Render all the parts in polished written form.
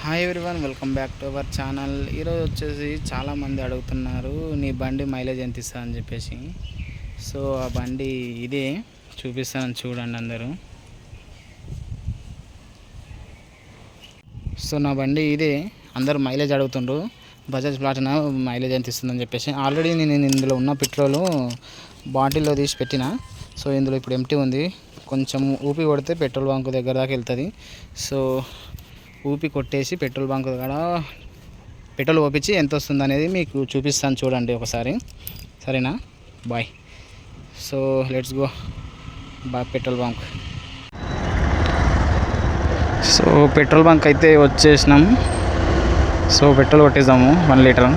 Hi everyone, welcome back to our channel. ఈరోజు వచ్చేసి చాలామంది అడుగుతున్నారు నీ బండి మైలేజ్ ఎంత ఇస్తా అని చెప్పేసి. సో ఆ బండి ఇదే చూపిస్తాను, చూడండి అందరూ. సో నా బండి ఇదే, అందరూ మైలేజ్ అడుగుతుండ్రు. బజాజ్ ప్లాటినా మైలేజ్ ఎంత ఇస్తుందని చెప్పేసి. ఆల్రెడీ నేను ఇందులో ఉన్న పెట్రోలు బాటిల్లో తీసి పెట్టిన. సో ఇందులో ఇప్పుడు ఎంటీ ఉంది. కొంచెం ఊపి కొడితే పెట్రోల్ బంక్ దగ్గర దాకా వెళ్తుంది. సో ఊపి కొట్టేసి పెట్రోల్ బంక్ దగ్గర పెట్రోల్ ఓపించి ఎంత వస్తుంది అనేది మీకు చూపిస్తాను, చూడండి ఒకసారి. సరేనా? Bye. So let's go petrol bunk. So petrol bunk అయితే వచ్చేసినాం. సో పెట్రోల్ కొట్టేద్దాము 1 లీటర్.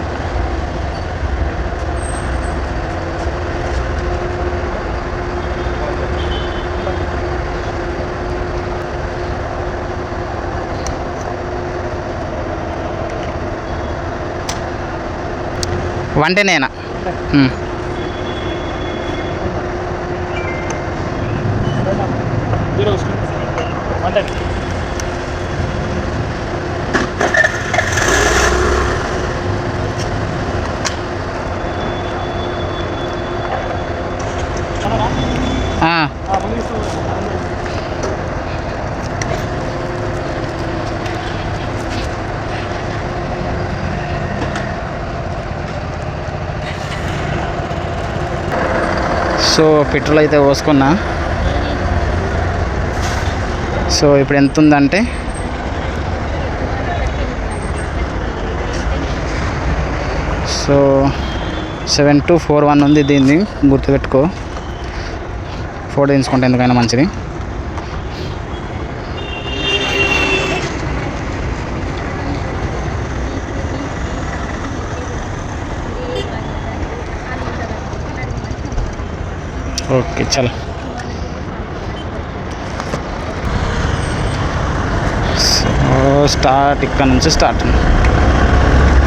వంటేనేనా? సో పెట్రోల్ అయితే పోసుకున్నా. సో ఇప్పుడు ఎంత ఉందంటే సో 7241 ఉంది. దీన్ని గుర్తుపెట్టుకో, ఫోటో తీసుకుంటే ఎందుకైనా మంచిది. ఓకే చలో. సో స్టార్ట్, ఇక్కడ నుంచి స్టార్ట్.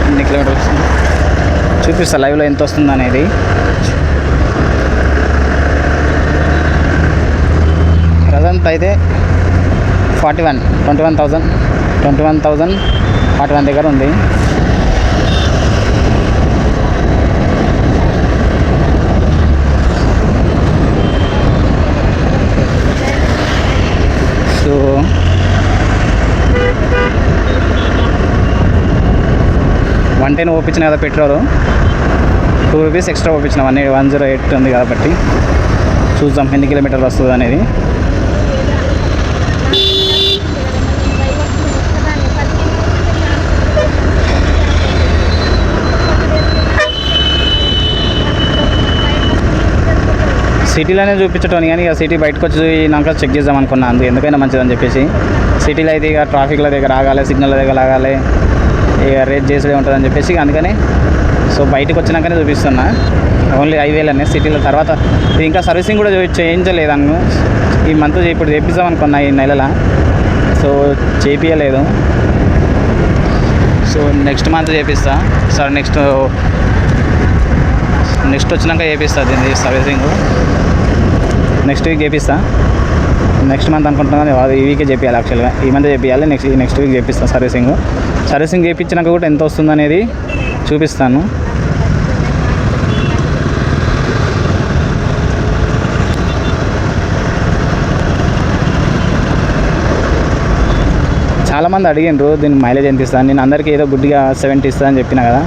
ఎన్ని కిలోమీటర్స్ చూపిస్తా లైవ్లో ఎంత వస్తుంది అనేది. ప్రజెంట్ అయితే 21,041 దగ్గర ఉంది. సో 110 ఓపించిన కదా పెట్రోల్, 2 రూపీస్ ఎక్స్ట్రా ఓపించిన 108 ఉంది కాబట్టి చూద్దాం ఎన్ని కిలోమీటర్లు వస్తుంది అనేది. సిటీలోనే చూపించటం కానీ ఇక సిటీ బయటకు వచ్చినాక చెక్ చేద్దాం అనుకున్నాను, ఎందుకైనా మంచిదని చెప్పేసి. సిటీలో అయితే ఇక ట్రాఫిక్ల దగ్గర ఆగాలి, సిగ్నల్ దగ్గర ఆగాలి, ఇక రేట్ చేసేదే ఉంటుందని చెప్పేసి అందుకని సో బయటకు వచ్చినాకనే చూపిస్తున్నా. ఓన్లీ హైవేలోనే, సిటీలో తర్వాత ఇది ఇంకా సర్వీసింగ్ కూడా చేయించలేదు. ఈ మంత్ ఇప్పుడు చేపిద్దాం అనుకున్నా ఈ నెలలో, సో చేయించలేదు. సో నెక్స్ట్ మంత్ చేపిస్తా సార్. నెక్స్ట్ వచ్చినాక చేపిస్తా దీన్ని సర్వీసింగ్. నెక్స్ట్ వీక్ చేపిస్తా. నెక్స్ట్ మంత్ అనుకుంటున్నాను, ఈ వీకే చేపించాలి. యాక్చువల్గా ఈ మంత్ చేపించాలి, నెక్స్ట్ వీక్ చేపిస్తాను సర్వీసింగ్ చేయించినాక కూడా ఎంత వస్తుంది అనేది చూపిస్తాను. చాలామంది అడిగిండ్రు దీన్ని మైలేజ్ ఎంత ఇస్తాను. నేను అందరికీ ఏదో గుడ్డిగా 70 ఇస్తా అని చెప్పిన కదా,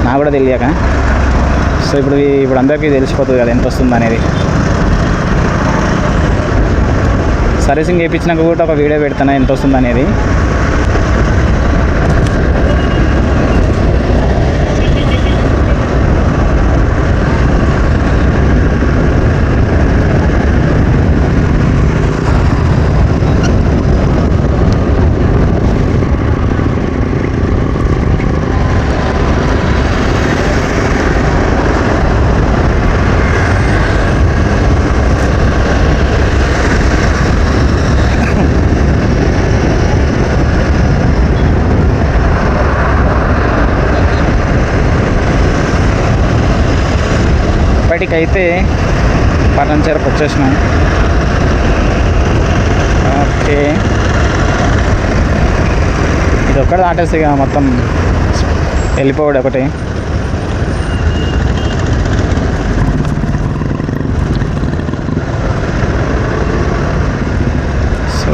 నాకు కూడా తెలియక. సో ఇప్పుడు అందరికీ తెలిసిపోతుంది కదా ఎంత వస్తుంది అనేది. సర్వీసింగ్ చేయించినాక కూడా ఒక వీడియో పెడతాను ఎంత వస్తుంది అనేది. బయటికి అయితే పటాన్చెరుకు వచ్చేసినాం. ఓకే ఇది ఒక్కటి దాటేస్తే ఇక మొత్తం వెళ్ళిపోవడం ఒకటి. సో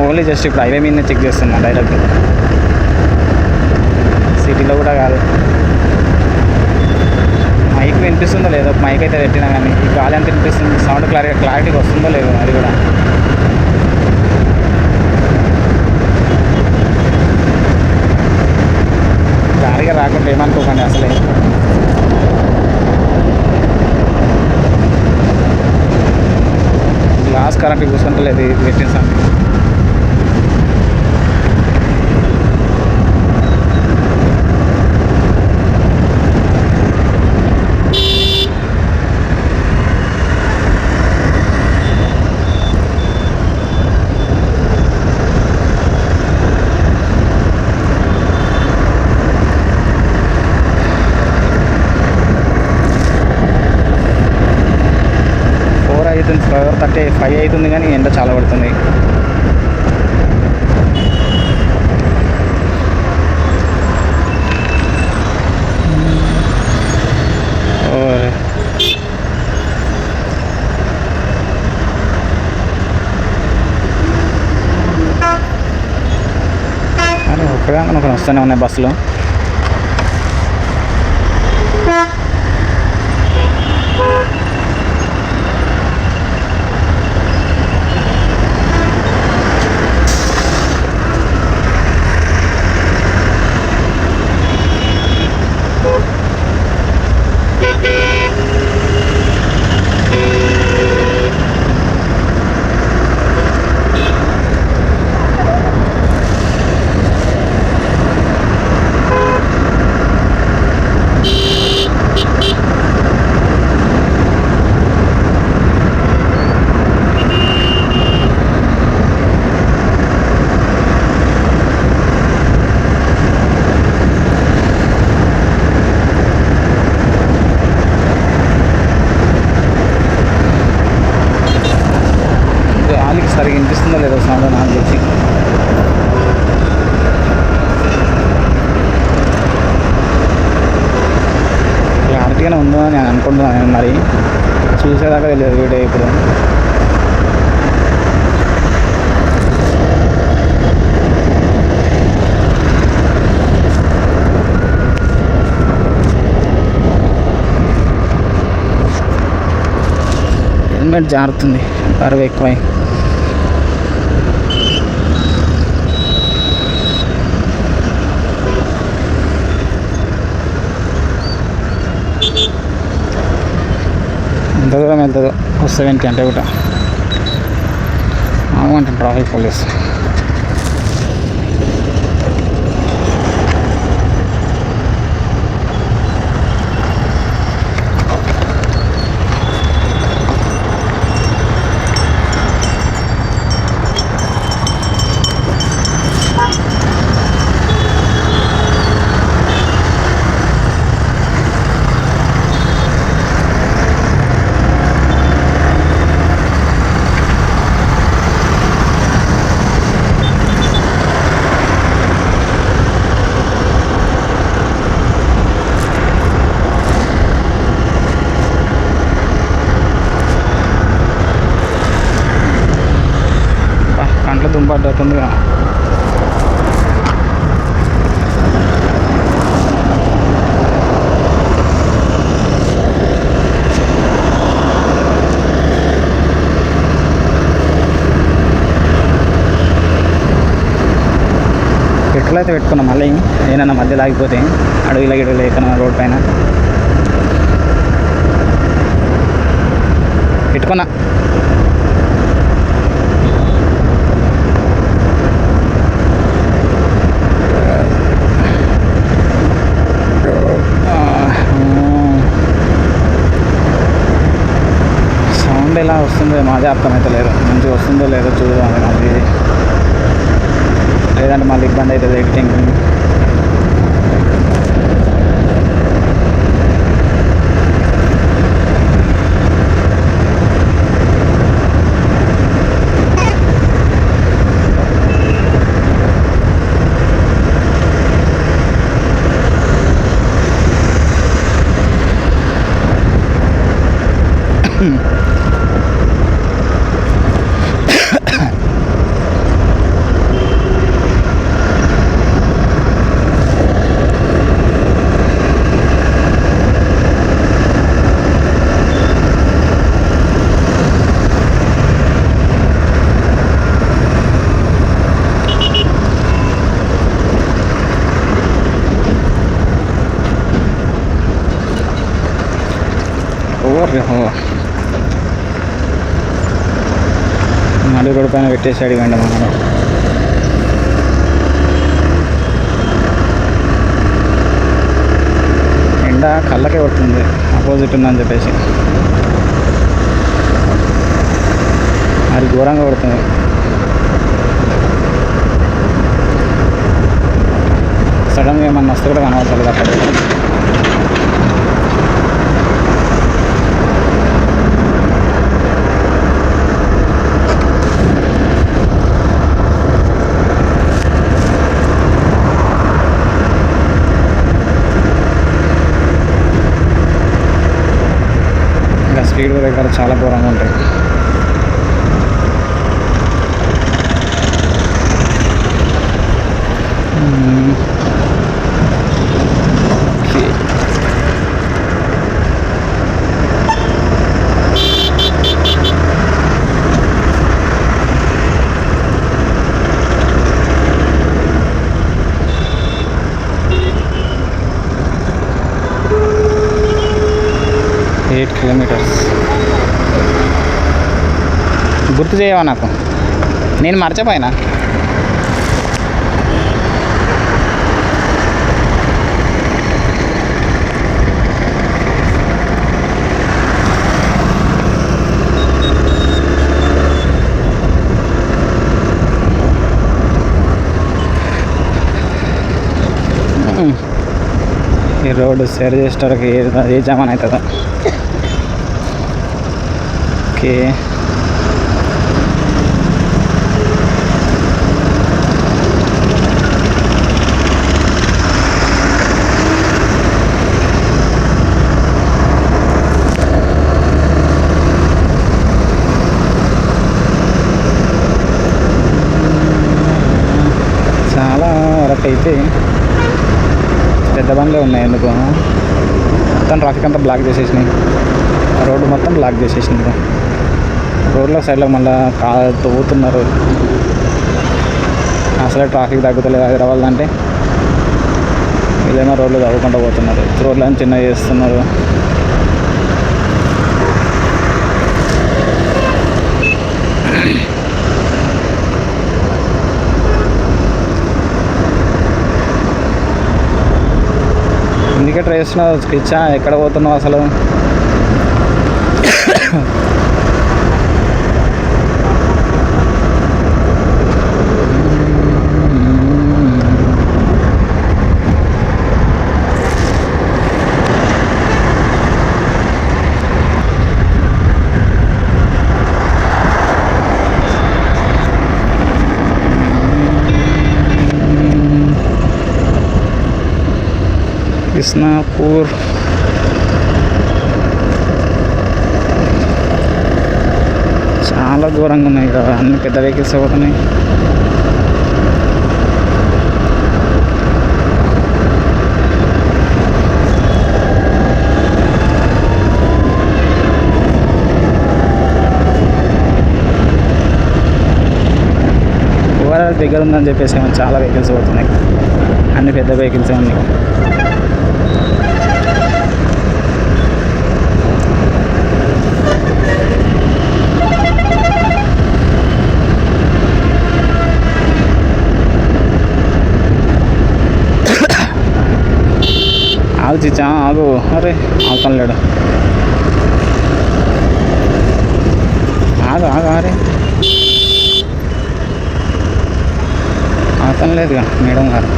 ఓన్లీ జస్ట్ ఇప్పుడు హైవే మీదనే చెక్ చేస్తున్నా, డైరెక్ట్ సిటీలో కూడా కాదు. మైక్ వినిపిస్తుందో లేదో, మైక్ అయితే పెట్టినా కానీ ఈ గాలి ఎంత వినిపిస్తుంది, సౌండ్ క్లారిటీగా వస్తుందో లేదో అది కూడా. క్లారిటీగా రాకుండా ఏమనుకోకండి అసలే. గ్లాస్ కరెంట్ కూర్చుంటలేదు ఇది పెట్టిన సంగతి. అవుతుంది 4:35 అవుతుంది కానీ ఎండ చాలా పడుతుంది. అరే ఒక్కగా మనకు వస్తూనే ఉన్నాయి బస్సులు. సరిగ్గా వినిపిస్తుందో లేదో సౌండ్ నాకు తెలిసి. క్లారిటీగానే ఉందో అని నేను అనుకుంటున్నాను, మరి చూసేదాకా తెలియదు వీడియో ఇప్పుడు. హెల్మెట్ జారుతుంది బరువు ఎక్కువై. ఎంత దూరం వెళ్తుందో 70 అంటే కూడా ఆగమంటాను ట్రాఫిక్ పోలీస్. కంట్లో దుంపడ్డట్టుందిగా. పెట్రోల్ అయితే పెట్టుకున్నాం, మళ్ళీ ఏదైనా మధ్యలో ఆగిపోతే అడవిలో గిడవిలో ఎక్కడ రోడ్ పైన పెట్టుకున్నా. సౌండ్ ఎలా వస్తుందో మాదే అర్థమైతే లేదు, మంచిగా వస్తుంది. వస్తుందో లేదో చూద్దాం అది, లేదంటే మళ్ళీ ఇబ్బంది అవుతుంది ఎడిటింగ్. నడి రోడ్డు పైన పెట్టేసాడు ఇవ్వండి మనం. ఎండ కళ్ళకే పడుతుంది ఆపోజిట్ ఉందని చెప్పేసి, అది ఘోరంగా పడుతుంది. సడన్గా ఏమన్నా వస్తే కూడా కనబడతలేదు అక్కడ. స్పీడ్ దగ్గర చాలా ఘోరంగా ఉంటాయి. కిలోమీటర్స్ గుర్తు చేయవా నాకు, నేను మర్చిపోయినా. ఈ రోడ్డు సరి చేసేటోళ్ళకి ఏ జామాన్ అవుతుందో. ఓకే, చాలా వరకు అయితే పెద్ద బండ్లే ఉన్నాయి. ఎందుకు మొత్తం ట్రాఫిక్ అంతా బ్లాక్ చేసేసినాయి, రోడ్డు మొత్తం బ్లాక్ చేసేసినాయి. రోడ్ల సైడ్లో మళ్ళీ తవ్వుతున్నారు. అసలే ట్రాఫిక్ తగ్గుతలేదు హైదరాబాద్ అంటే, వీళ్ళేమో రోడ్లు తవ్వుకుంటూ పోతున్నారు, రోడ్లను చిన్నగా చేస్తున్నారు. ఇందుకే ట్రై చేస్తున్నావు స్కెచ్చా, ఎక్కడ పోతున్నావు అసలు? కృష్ణాపూర్ చాలా దూరంగా ఉన్నాయి కదా, అన్ని పెద్ద వెహికల్స్ పోతున్నాయి. ఓవరాల్ దగ్గర ఉందని చెప్పేసి చాలా వెహికల్స్ పోతున్నాయి, అన్ని పెద్ద వెహికల్స్ ఉన్నాయి. ఆగు చిచ్చా ఆగు, అరే అవసరం లేడు, ఆగు ఆగు అరే. వస్తలేదుగా మేడం గారు.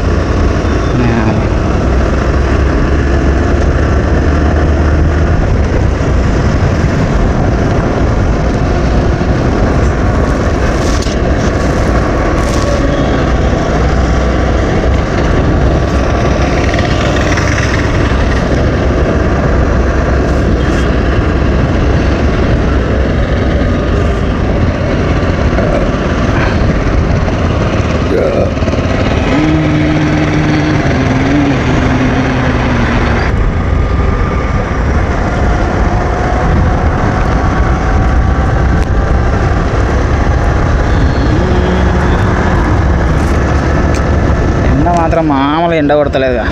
మాత్రం మామూలు ఎండ కొడతలేదుగా.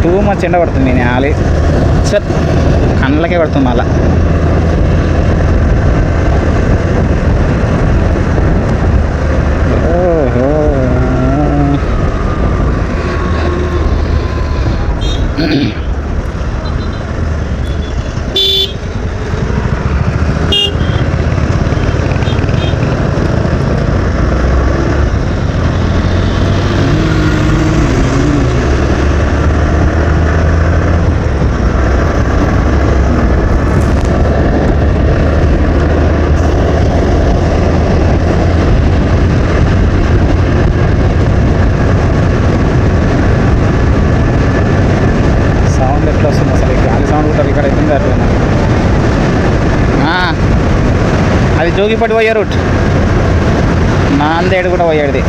టూ మచ్ ఎండ పడుతుంది. నేను ఆలి సార్ కళ్ళకే పడుతుంది మళ్ళా. ఓహో అది జోగిపట్టి పోయే రూట్, నాందేడు కూడా పోయేది.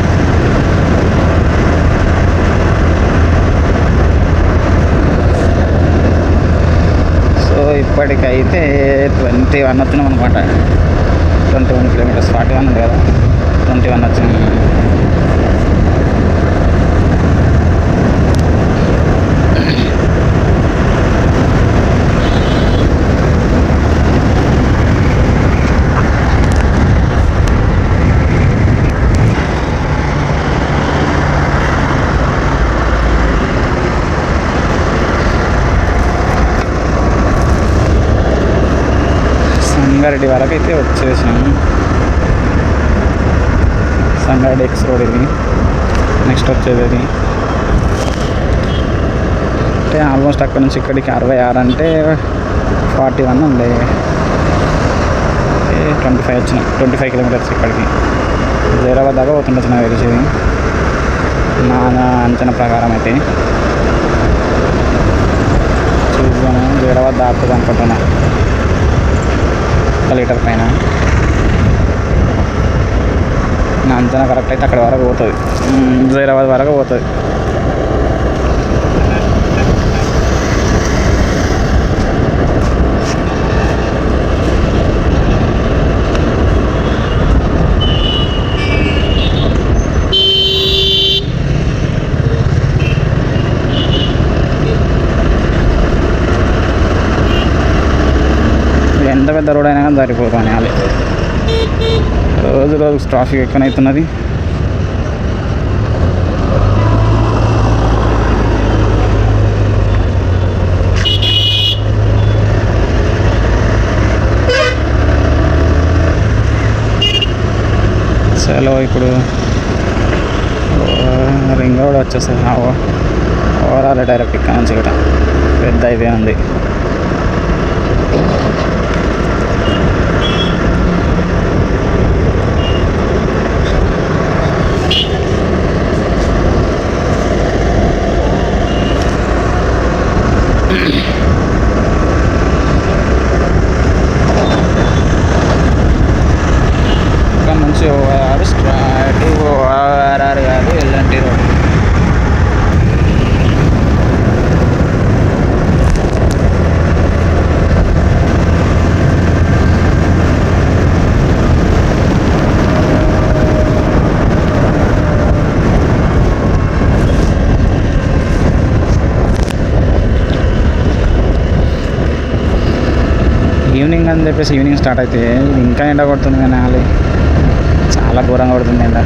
సో ఇప్పటికైతే 21 వచ్చినాం అనమాట. 21 కిలోమీటర్స్, 41 ఉంది కదా, 21 వచ్చినాం. సంగారెడ్డి వరకు అయితే వచ్చేసాము. సంగారెడ్డి ఎక్స్ రోడ్ ఇది. నెక్స్ట్ వచ్చేది అది అంటే ఆల్మోస్ట్ అక్కడ నుంచి ఇక్కడికి 66 అంటే 41 ఉంది. 25 వచ్చినాం, 25 కిలోమీటర్స్ ఇక్కడికి. జైరాబాద్ దాకా పోతుండొచ్చు నాకు తెలిసేది, నా అంచనా ప్రకారం అయితే. చూద్దాను, జైరాబాద్ దాటుతుంది అనుకుంటున్నా. లీటర్ పైన నా అంచనా కరెక్ట్ అయితే అక్కడ వరకు పోతుంది, జైరాబాద్ వరకు పోతుంది. ఎంత పెద్ద రోడ్ అయినా కానీ సరిపోతాను. అది రోజు రోజు ట్రాఫిక్ ఎక్కువనవుతున్నది. చలో ఇప్పుడు రింగ్ రోడ్ వచ్చేస్తుంది. ఓవరాల్ డైరెక్ట్ ఇక్కడ నుంచి ఇక్కడ పెద్ద హైవే ఉంది. ఇక్కడ నుంచి ఓఆర్ స్ట్రైట్, ఓఆర్ఆర్ కాదు, ఎల్ఎన్టీ రోడ్. ఈవినింగ్ అని చెప్పేసి ఈవినింగ్ స్టార్ట్ అయితే ఇంకా ఎండ కొడుతుంది, కానీ అది చాలా ఘోరంగా కొడుతుంది ఎండ.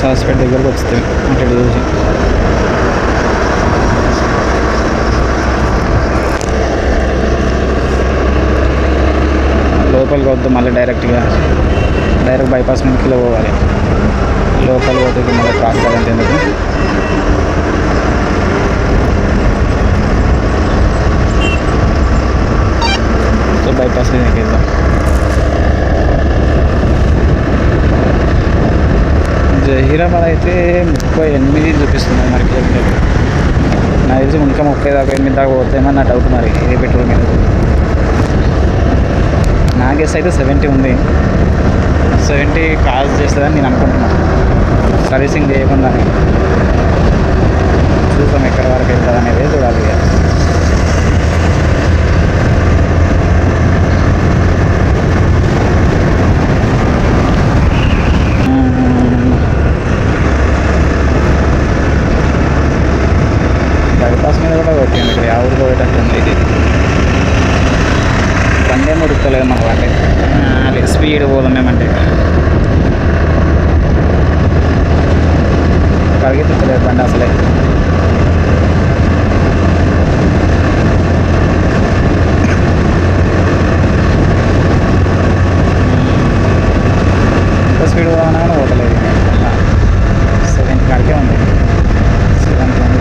ఎన్ఎస్ హాస్పిటల్ దగ్గరకు వస్తుంది అంటే చూసి లోపలికి వద్దు, మళ్ళీ డైరెక్ట్ బైపాస్ మీదకి పోవాలి. లోపలికి పోతే మళ్ళీ ట్రాఫిక్ అదంతా ఎందుకు. సో బైపాస్ మీదకి వెళ్దాం. జహీరాబాద్ అయితే 38 చూపిస్తుంది మరి కిలోమీటర్లు. నాకు తెలిసి ఇంకా 30 దాకా 8 దాకా పోతాయేమో నా డౌట్. మరి ఏ పెట్రోల్ మీద నా గెస్ అయితే 70 ఉంది. 70 కాజ్ చేస్తుందని నేను అనుకుంటున్నాను, సర్వీసింగ్ చేయకుండానే. చూసాం ఎక్కడి వరకు వెళ్తుంది అనేది చూడాలి. బైపాస్ మీద కూడా కొట్టింది ఇక్కడ ఎవరు పోయేటట్టుంది. ఇది బండి ఏమి ఉడుకుతలేదు మాకు, బండి స్పీడ్ పోదాం మేమంటే. పరిగెత్తుతలేదు బండి అసలే. ఎంత స్పీడ్ పోదామన్నా కానీ పోతలేదు. 70 కాడికే ఉంది. 70 ఉంది.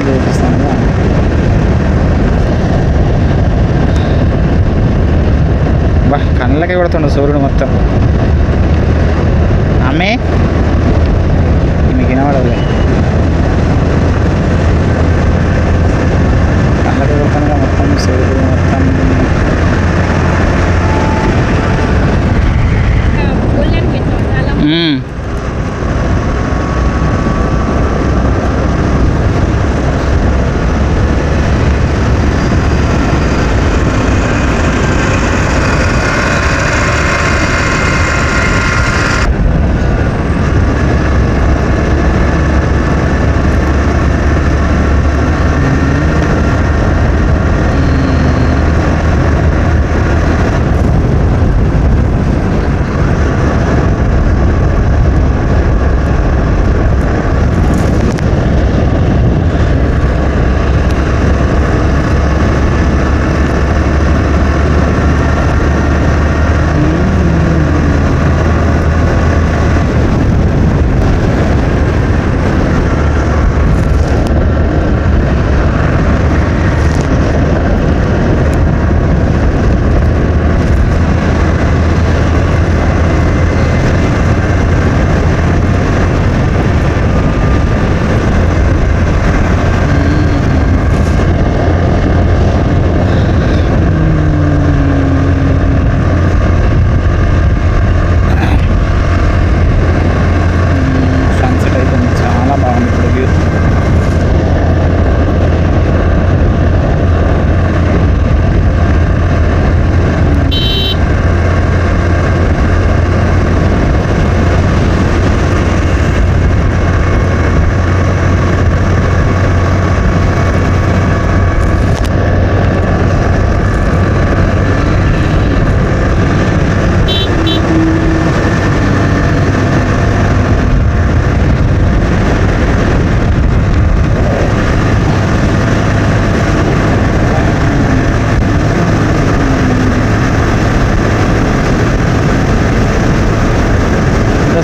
చూపిస్తాను. బా కళ్ళకి కొడుతుండు సూర్యుడు మొత్తం. అమ్మే మీకు వినబడదు, కళ్ళకి కొడుతుండగా మొత్తం సూర్యుడు మొత్తం.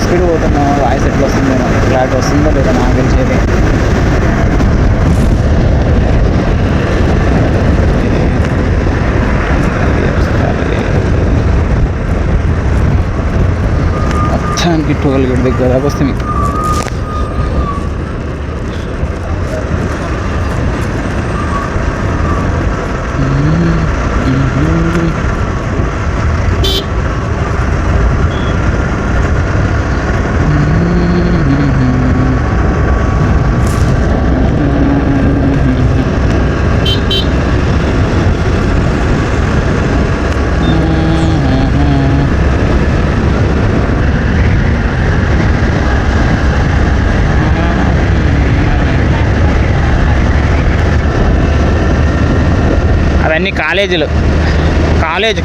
స్పీడ్ పోతున్నా, వాయిస్ ఎట్లా వస్తుందో, క్లారిటీ వస్తుందో లేదా నాకు తెలిసేది. మొత్తానికి 12 గంటల దగ్గర దాకా వస్తుంది. అవన్నీ కాలేజీలు, కాలేజ్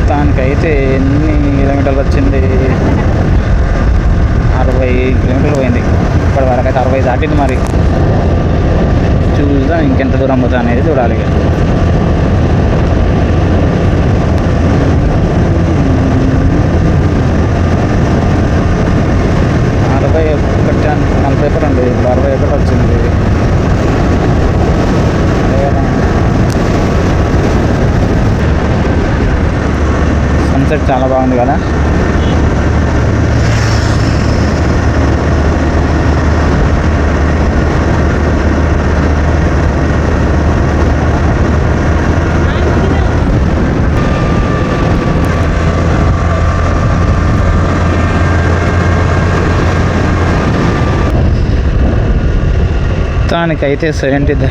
దానికైతే ఎన్ని కిలోమీటర్లు వచ్చింది? 60 కిలోమీటర్లు పోయింది. ఇప్పటి వరకు అయితే 60 దాటింది. మరి చూద్దాం ఇంకెంత దూరం పోతా అనేది చూడాలి. 41 అండి, 61 వచ్చింది. సన్సెట్ చాలా బాగుంది కదా. మొత్తానికైతే 70.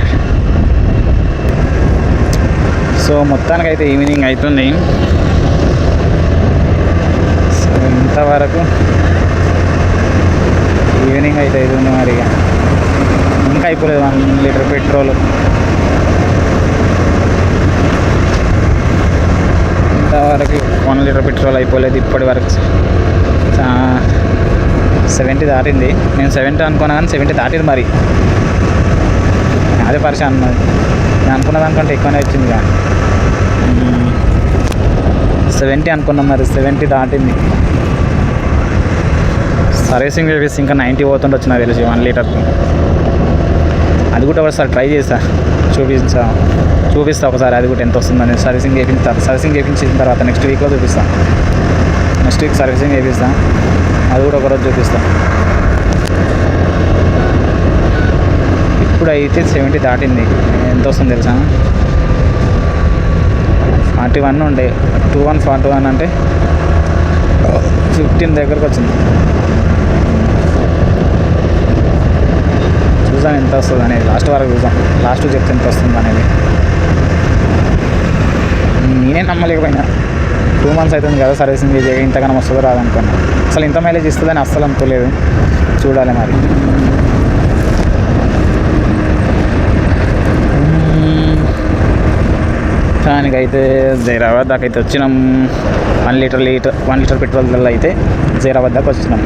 సో మొత్తానికైతే ఈవినింగ్ అవుతుంది. సో ఇంతవరకు ఈవినింగ్ అయితే అవుతుంది. మరి ఇంకా అయిపోలేదు 1 లీటర్ పెట్రోల్. ఇంతవరకు 1 లీటర్ పెట్రోల్ అయిపోలేదు ఇప్పటి వరకు. 70 దాటింది. నేను 70 అనుకున్నా కానీ 70 దాటింది. మరి అదే పరిచయం అన్నది. నేను అనుకున్న దానికంటే ఎక్కువనే వచ్చింది. 70 అనుకున్నాం, మరి 70 దాటింది. సర్వీసింగ్ చేసి ఇంకా 90 పోతుండొచ్చు నాకు తెలిసి 1 లీటర్కి. అది కూడా ఒకసారి ట్రై చేస్తా, చూపిస్తా ఒకసారి అది కూడా ఎంత వస్తుందని. సర్వీసింగ్ చేయించిన తర్వాత నెక్స్ట్ వీక్లో చూపిస్తాను. నెక్స్ట్ వీక్ సర్వీసింగ్ చేయిస్తా, అది కూడా ఒకరోజు చూపిస్తా. ఇప్పుడైతే 70 దాటింది. ఎంత వస్తుంది తెలుసా? 41 ఉండే, 2141 అంటే 15 దగ్గరకు వచ్చింది. చూద్దాం ఎంత వస్తుంది అనేది, లాస్ట్ వరకు చూద్దాం. లాస్ట్ చెప్తే ఎంత వస్తుంది అనేది. నేనే నమ్మలేకపోయినా. 2 months అవుతుంది కదా సర్వీసింగ్ చేసి, ఇంతకన్నా వస్తుందో రాదనుకున్నా. అసలు ఇంత మైలేజ్ ఇస్తుందని అస్సలు అనుకోలేదు. చూడాలి మరి. దానికైతే జైరాబాద్ దాకా అయితే వచ్చినాం. 1 లీటర్ పెట్రోల్ వల్ల అయితే జైరాబాద్ దాకా వచ్చినాం.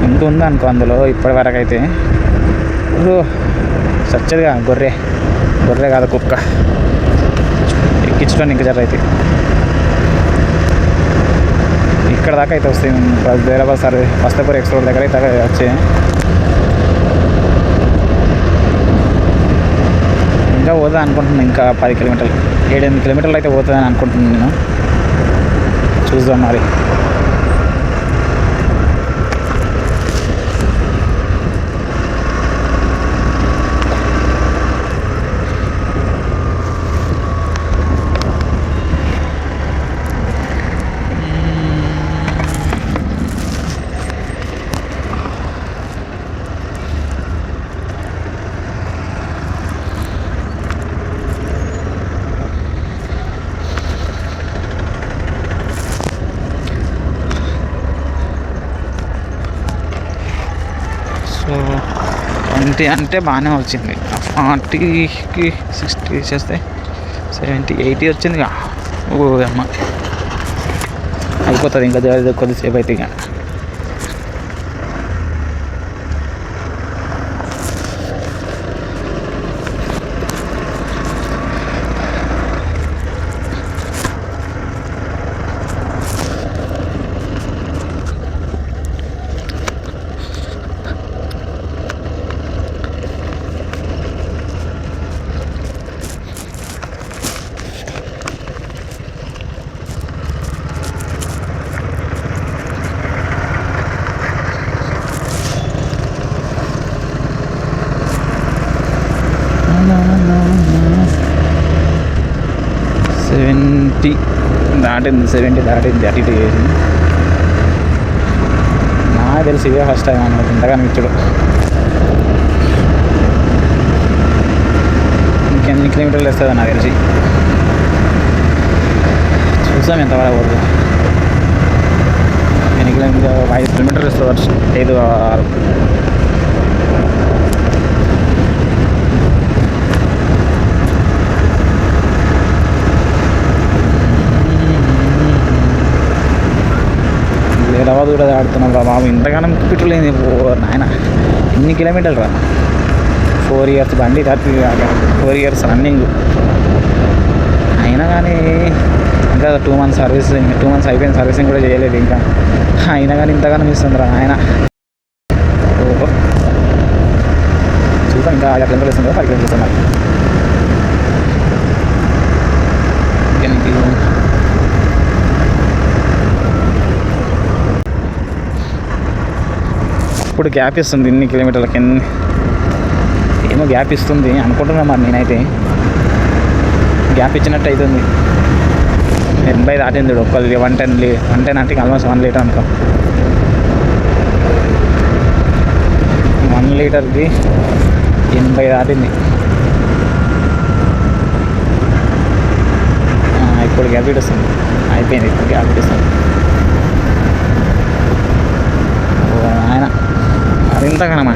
ఇంత ఉంది అనుకో అందులో ఇప్పటి వరకు అయితే. సచ్చదిగా గొర్రె కాదు కుక్క ఎక్కించడం ఇంకా జర అయితే ఇక్కడ దాకా అయితే వస్తాయి. జైరాబాద్ సర్వీస్ వస్తేపూర్ ఎక్స్ రోడ్ దగ్గర అయితే వచ్చాయి. ఇంకా పోతుంది అనుకుంటున్నాను. ఇంకా 10 కిలోమీటర్లు 7-8 కిలోమీటర్లు అయితే పోతుందని అనుకుంటున్నాను నేను. చూద్దాం మరి. సో 20 అంటే బాగానే వచ్చింది. 40కి 60 చేస్తే 70 80 వచ్చిందిగా. ఓ అమ్మ, అయిపోతుంది ఇంకా కొద్దిసేపు అయితే. ఇక దాటింది 70 దాటింది. అటు ఇటు చేసింది. నాకు తెలిసి ఇదే ఫస్ట్ టైం అన్నమాట ఇంతగా మిచ్చుడు. ఇంకెన్ని కిలోమీటర్లు వస్తుందో నాకు తెలిసి. చూసాం ఎంతవరకు పోదు. ఎన్ని కిలోమీటర్ 5 కిలోమీటర్లు వస్తుంది. 5 6. హైదరాబాద్ కూడా ఆడుతున్నాం రా బాబు. ఇంతగానం పెట్రోల్ అయింది నాయన. ఎన్ని కిలోమీటర్లు రా. 4 years బండి 4 years రన్నింగ్ అయినా కానీ ఇంకా 2 months సర్వీసింగ్. 2 months అయిపోయింది, సర్వీసింగ్ కూడా చేయలేదు ఇంకా. అయినా కానీ ఇంతగానం ఇస్తుంది రా ఆయన. ఓహో చూద్దాం ఇంకా 5 kilometers ఇస్తుంది, 5 kilometers ఇస్తున్నారు. ఇప్పుడు గ్యాప్ ఇస్తుంది ఇన్ని కిలోమీటర్లకి. ఏమో గ్యాప్ ఇస్తుంది అనుకుంటున్నా మరి. నేనైతే గ్యాప్ ఇచ్చినట్టు అవుతుంది. 80 దాటింది ఒక్కది. 110 అంటే ఆల్మోస్ట్ 1 లీటర్ అనుకో. 1 లీటర్కి 80 దాటింది. ఇప్పుడు గ్యాప్ ఇస్తుంది. అయిపోయింది ఇప్పుడు గ్యాప్ ఇస్తుంది. ఆయన మరింతగానమ్మా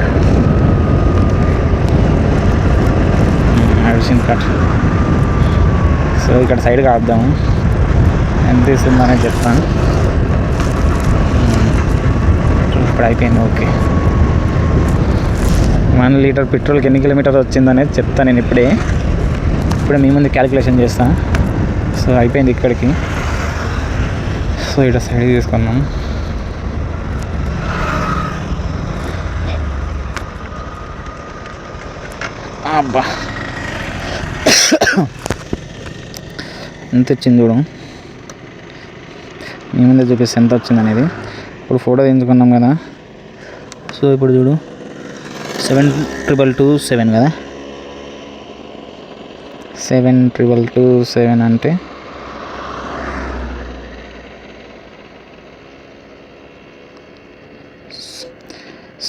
సిమ్ కార్డ్. సో ఇక్కడ సైడ్కి ఆపుదాము. ఎంత ఇస్తుందనే చెప్తాను. ఇప్పుడు అయిపోయింది. ఓకే 1 లీటర్ పెట్రోల్కి ఎన్ని కిలోమీటర్స్ వచ్చిందనేది చెప్తాను నేను ఇప్పుడే మీ ముందు క్యాలిక్యులేషన్ చేస్తాను. సో అయిపోయింది ఇక్కడికి. సో ఇక్కడ సైడ్కి తీసుకున్నాం. అబ్బా ఎంత వచ్చింది చూడు. మీ ముందే చూపిస్తే ఎంత వచ్చింది అనేది. ఇప్పుడు ఫోటో తీయించుకున్నాం కదా. సో ఇప్పుడు చూడు 7,227 కదా. 7,227 అంటే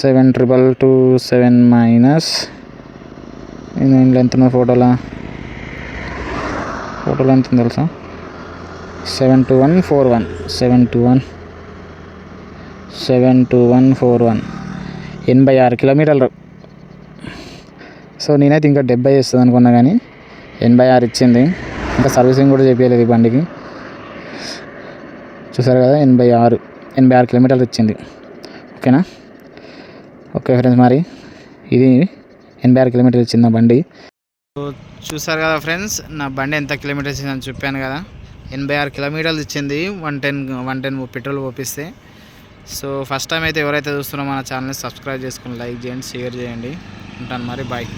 7,227 మైనస్ ఇందులో ఎంత ఉన్న ఫోటోలో ఎంత తెలుసా. 72141 86 కిలోమీటర్లు. సో నేనైతే ఇంకా 70 ఇస్తుంది అనుకున్నా కానీ 86 ఇచ్చింది. ఇంకా సర్వీసింగ్ కూడా చేపించలేదు ఈ బండికి. చూసారు కదా 86 కిలోమీటర్లు ఇచ్చింది. ఓకేనా. ఓకే ఫ్రెండ్స్, మరి ఇది 86 కిలోమీటర్లు ఇచ్చింది నా బండి. చూసారు కదా ఫ్రెండ్స్, నా బండి ఎంత కిలోమీటర్స్ ఇచ్చిందని చెప్పాను కదా. 86 కిలోమీటర్లు ఇచ్చింది 110 పెట్రోల్ పోపిస్తే. సో ఫస్ట్ టైం అయితే ఎవరైతే చూస్తున్నారో మన ఛానల్ని సబ్స్క్రైబ్ చేసుకుని లైక్ చేయండి, షేర్ చేయండి. ఉంటాను మరి, బాయ్.